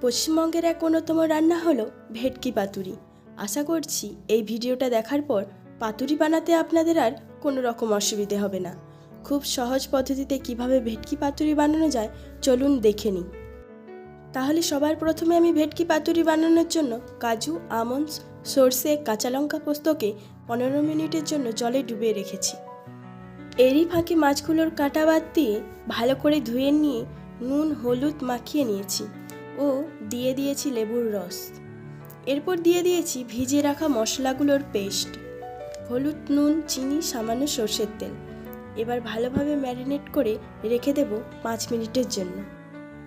পশ্চিমবঙ্গের এক অন্যতম রান্না হলো ভেটকি পাতুরি। আশা করছি এই ভিডিওটা দেখার পর পাতুরি বানাতে আপনাদের আর কোনো রকম অসুবিধে হবে না। খুব সহজ পদ্ধতিতে কিভাবে ভেটকি পাতুরি বানানো যায় চলুন দেখে নিই। তাহলে সবার প্রথমে আমি ভেটকি পাতুরি বানানোর জন্য কাজু, আমন্ডস, সর্ষে, কাঁচা লঙ্কা, পোস্তকে 15 মিনিটের জন্য জলে ডুবিয়ে রেখেছি। এরই ফাঁকে মাছগুলোর কাঁটা বাদ দিয়ে ভালো করে ধুয়ে নিয়ে নুন হলুদ মাখিয়ে নিয়েছি ও দিয়ে দিয়েছি লেবুর রস। এরপর দিয়ে দিয়েছি ভিজিয়ে রাখা মশলাগুলোর পেস্ট, হলুদ, নুন, চিনি, সামান্য সর্ষের তেল। এবার ভালোভাবে ম্যারিনেট করে রেখে দেব 5 মিনিটের জন্য।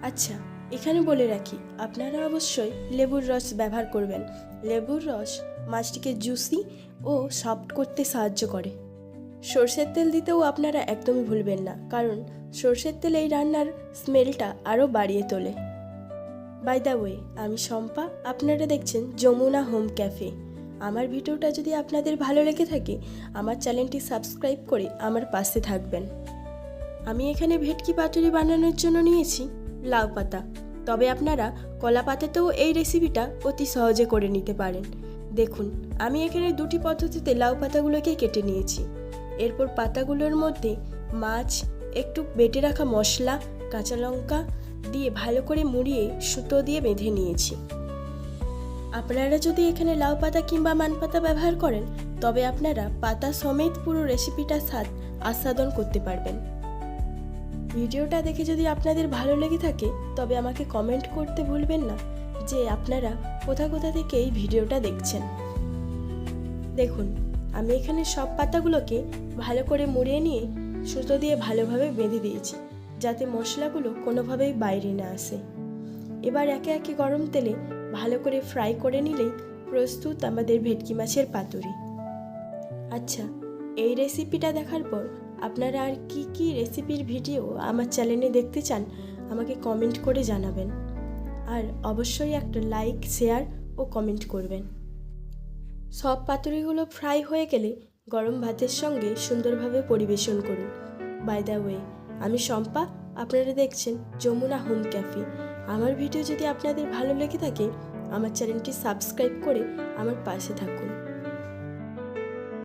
আচ্ছা, এখানে বলে রাখি আপনারা অবশ্যই লেবুর রস ব্যবহার করবেন। লেবুর রস মাছটিকে জুসি ও সফট করতে সাহায্য করে। সর্ষের তেল দিতেও আপনারা একদমই ভুলবেন না, কারণ সর্ষের তেল এই রান্নার স্মেলটা আরও বাড়িয়ে তোলে। বাই দ্য ওয়ে, আমি শম্পা, আপনারা দেখছেন যমুনা হোম ক্যাফে। আমার ভিডিওটা যদি আপনাদের ভালো লেগে থাকে আমার চ্যানেলটি সাবস্ক্রাইব করে আমার পাশে থাকবেন। আমি এখানে ভেটকি পাতুরি বানানোর জন্য নিয়েছি লাউ পাতা, তবে আপনারা কলা পাতাতেও এই রেসিপিটা অতি সহজে করে নিতে পারেন। দেখুন, আমি এখানে দুটি পদ্ধতিতে লাউ পাতাগুলোকে কেটে নিয়েছি। এরপর পাতাগুলোর মধ্যে মাছ, একটু বেটে রাখা মশলা, কাঁচা লঙ্কা দিয়ে ভালো করে মুড়িয়ে সুতো দিয়ে বেঁধে নিয়েছি। আপনারা যদি এখানে লাউ পাতা কিংবা মান পাতা ব্যবহার করেন তবে আপনারা পাতা সমেত পুরো রেসিপিটার স্বাদ আস্বাদন করতে পারবেন। ভিডিওটা দেখে যদি আপনাদের ভালো লেগে থাকে তবে আমাকে কমেন্ট করতে ভুলবেন না যে আপনারা কোথা থেকে এই ভিডিওটা দেখছেন। দেখুন, আমি এখানে সব পাতাগুলোকে ভালো করে মুড়িয়ে নিয়ে সুতো দিয়ে ভালোভাবে বেঁধে দিয়েছি, যাতে মশলাগুলো কোনোভাবেই বাইরে না আসে। এবার একে একে গরম তেলে ভালো করে ফ্রাই করে নিলেই প্রস্তুত আমাদের ভেটকি মাছের পাতুরি। আচ্ছা, এই রেসিপিটা দেখার পর আপনারা আর কি রেসিপির ভিডিও আমার চ্যানেলে দেখতে চান আমাকে কমেন্ট করে জানাবেন। আর অবশ্যই একটা লাইক, শেয়ার ও কমেন্ট করবেন। সব পাতুরিগুলো ফ্রাই হয়ে গেলে গরম ভাতের সঙ্গে সুন্দরভাবে পরিবেশন করুন। বাই দ্য ওয়ে, আমি শম্পা, আপনারা দেখছেন যমুনা হোম ক্যাফে। আমার ভিডিও যদি আপনাদের ভালো লেগে থাকে আমার চ্যানেলটি সাবস্ক্রাইব করে আমার পাশে থাকুন।